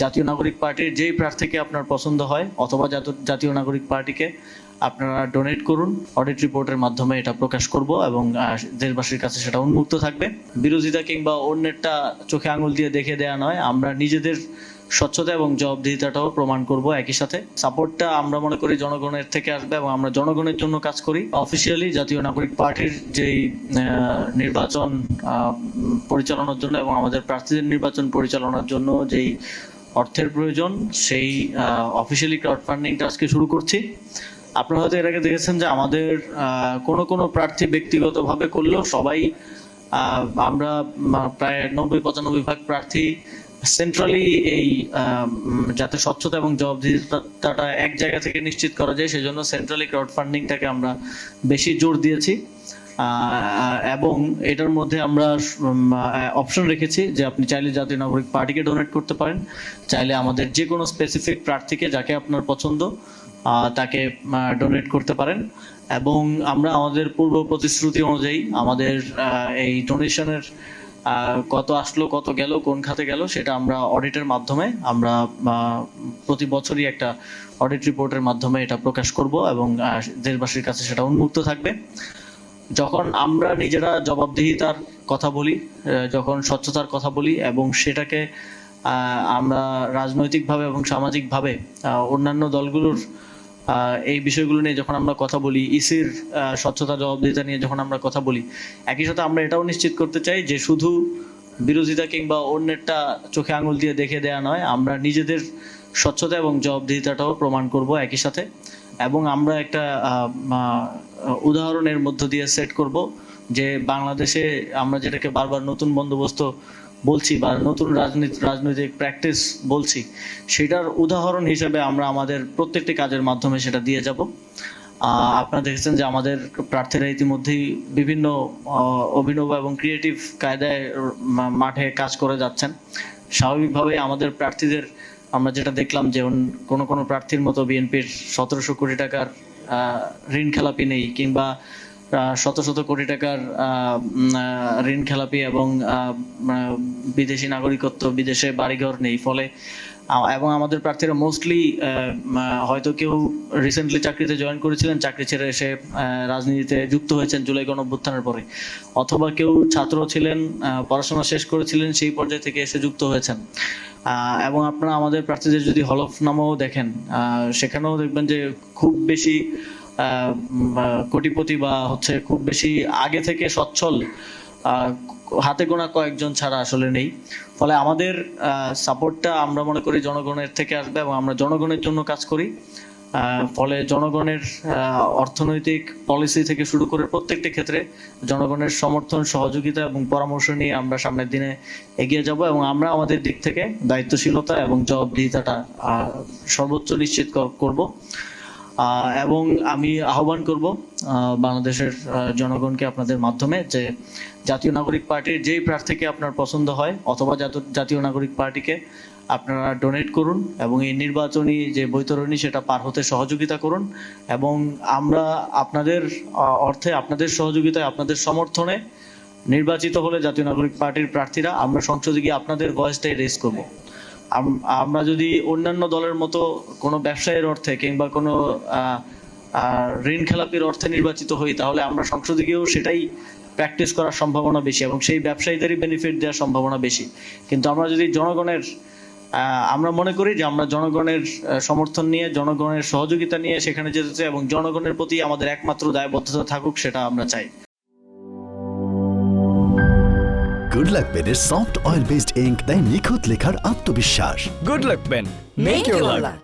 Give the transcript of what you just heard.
জাতীয় নাগরিক পার্টির যেই প্রার্থীকে আপনার পছন্দ হয় অথবা জাতীয় নাগরিক পার্টিকে আপনারা ডোনেট করুন। অডিট রিপোর্টের মাধ্যমে এটা প্রকাশ করব এবং দেশবাসীর কাছে সেটা উন্মুক্ত থাকবে। বিরোধিতা কিংবা অন্যেরটা চোখে আঙুল দিয়ে দেখে দেয়া নয়, আমরা নিজেদের স্বচ্ছতা এবং জবাবদিহিতাটাও প্রমাণ করব। একই সাথে সাপোর্টটা আমরা মনে করি জনগণের থেকে আসবে এবং আমরা জনগণের জন্য কাজ করি। অফিসিয়ালি জাতীয় নাগরিক পার্টির যেই নির্বাচন পরিচালনার জন্য এবং আমাদের প্রার্থীদের নির্বাচন পরিচালনার জন্য যেই অর্থের প্রয়োজন, সেই অফিসিয়ালি ক্রাউড ফান্ডিংটা আজকে শুরু করছি। আপনারা হয়তো এর আগে দেখেছেন যে আমাদের কোনো প্রার্থী ব্যক্তিগতভাবে করলেও সবাই আমরা প্রায় 90-95 প্রার্থী সেন্ট্রালি এই যাতে স্বচ্ছতা এবং জবাবদিহিতাটা এক জায়গা থেকে নিশ্চিত করা যায় সেজন্য সেন্ট্রালি ক্রাউড ফান্ডিংটাকে আমরা বেশি জোর দিয়েছি। এবং এটার মধ্যে আমরা অপশন রেখেছি যে আপনি চাইলে জাতীয় নাগরিক পার্টিকে ডোনেট করতে পারেন, চাইলে আমাদের যে কোনো স্পেসিফিক প্রার্থীকে যাকে আপনার পছন্দ তাকে ডোনেট করতে পারেন। এবং আমরা আমাদের পূর্ব প্রতিশ্রুতি অনুযায়ী আমাদের এই ডোনেশনের কত আসলো, কত গেল, কোন খাতে গেল, সেটা আমরা অডিটের মাধ্যমে আমরা প্রতি বছরই একটা অডিট রিপোর্টের মাধ্যমে এটা প্রকাশ করব এবং দেশবাসীর কাছে সেটা উন্মুক্ত থাকবে। যখন আমরা নিজেরা জবাবদিহিতার কথা বলি, যখন স্বচ্ছতার কথা বলি এবং সেটাকে আমরা রাজনৈতিকভাবে এবং সামাজিকভাবে অন্যান্য দলগুলোর এই বিষয়গুলো নিয়ে যখন আমরা কথা বলি, ইসির স্বচ্ছতা জবাবদিহিতা নিয়ে যখন আমরা কথা বলি, একই সাথে আমরা এটাও নিশ্চিত করতে চাই যে শুধু বিরোধিতা কিংবা অন্যেরটা চোখে আঙুল দিয়ে দেখে দেয়া নয়, আমরা নিজেদের স্বচ্ছতা এবং জবাবদিহিতাটাও প্রমাণ করব একই সাথে। এবং আমরা একটা উদাহরণের মধ্য দিয়ে সেট করব যে বাংলাদেশে আমরা যেটাকে বারবার নতুন বন্দোবস্ত বলছি বা নতুন রাজনৈতিক প্র্যাকটিস বলছি, সেটার উদাহরণ হিসেবে আমরা আমাদের প্রত্যেকটি কাজের মাধ্যমে সেটা দিয়ে যাব। আপনারা দেখেছেন যে আমাদের প্রার্থীরা ইতিমধ্যেই বিভিন্ন অভিনব এবং ক্রিয়েটিভ কায়দায় মাঠে কাজ করে যাচ্ছেন। স্বাভাবিকভাবে আমাদের প্রার্থীদের আমরা যেটা দেখলাম যে কোনো প্রার্থীর মতো বিএনপির 1700 কোটি টাকার ঋণ খেলাপি নেই, কিংবা শত শত কোটি টাকার ঋণ খেলাপি এবং বিদেশি নাগরিকত্ব, বিদেশে বাড়িঘর নেই। ফলে এবং আমাদের প্রার্থীরা মোস্টলি হয়তো কেউ রিসেন্টলি চাকরিতে জয়েন করেছিলেন, চাকরি ছেড়ে এসে রাজনীতিতে যুক্ত হয়েছেন জুলাই গণঅভ্যুত্থানের পরে, অথবা কেউ ছাত্র ছিলেন, পড়াশোনা শেষ করেছিলেন, সেই পর্যায় থেকে এসে যুক্ত হয়েছেন। এবং আপনারা আমাদের প্রার্থীদের যদি হলফনামাও দেখেন, সেখানেও দেখবেন যে খুব বেশি কোটিপতি বা খুব বেশি আগে থেকে সচ্ছল হাতে গোনা কয়েকজন ছাড়া আসলে নেই। ফলে আমাদের সাপোর্টটা আমরা মনে করি জনগণের থেকে আসবে এবং আমরা জনগণের জন্য কাজ করি। ফলে জনগণের অর্থনৈতিক পলিসি থেকে শুরু করে প্রত্যেকটি ক্ষেত্রে জনগণের সমর্থন, সহযোগিতা এবং পরামর্শ নিয়ে আমরা সামনের দিনে এগিয়ে যাব এবং আমরা আমাদের দিক থেকে দায়িত্বশীলতা এবং জবাবদিহিতাটা সর্বোচ্চ নিশ্চিত করব। এবং আমি আহ্বান করব বাংলাদেশের জনগণকে আপনাদের মাধ্যমে যে জাতীয় নাগরিক পার্টির যেই প্রার্থীকে আপনার পছন্দ হয় অথবা জাতীয় নাগরিক পার্টিকে আপনারা ডোনেট করুন এবং এই নির্বাচনী যে বৈতরণী সেটা পার হতে সহযোগিতা করুন। এবং আমরা আপনাদের অর্থে, আপনাদের সহযোগিতায়, আপনাদের সমর্থনে নির্বাচিত হলে জাতীয় নাগরিক পার্টির প্রার্থীরা আমরা সংসদে গিয়ে আপনাদের ভয়েসটাই রেজ করব। আমরা যদি অন্যান্য দলের মতো কোনো ব্যবসায়ের অর্থে কিংবা কোনো ঋণ খেলাপির অর্থে নির্বাচিত হই, তাহলে আমরা সংসদে গিয়েও সেটাই প্র্যাকটিস করার সম্ভাবনা বেশি এবং সেই ব্যবসায়ীদেরই বেনিফিট দেওয়ার সম্ভাবনা বেশি। কিন্তু আমরা যদি আমরা মনে করি যে আমরা জনগণের সমর্থন নিয়ে, জনগণের সহযোগিতা নিয়ে সেখানে যেতে চাই এবং জনগণের প্রতি আমাদের একমাত্র দায়বদ্ধতা থাকুক, সেটা আমরা চাই। গুড লাক পেনের সফট অয়েল বেসড ইঙ্ক দেয় নিখুঁত লেখার আত্মবিশ্বাস। Good luck pen, make your lakh.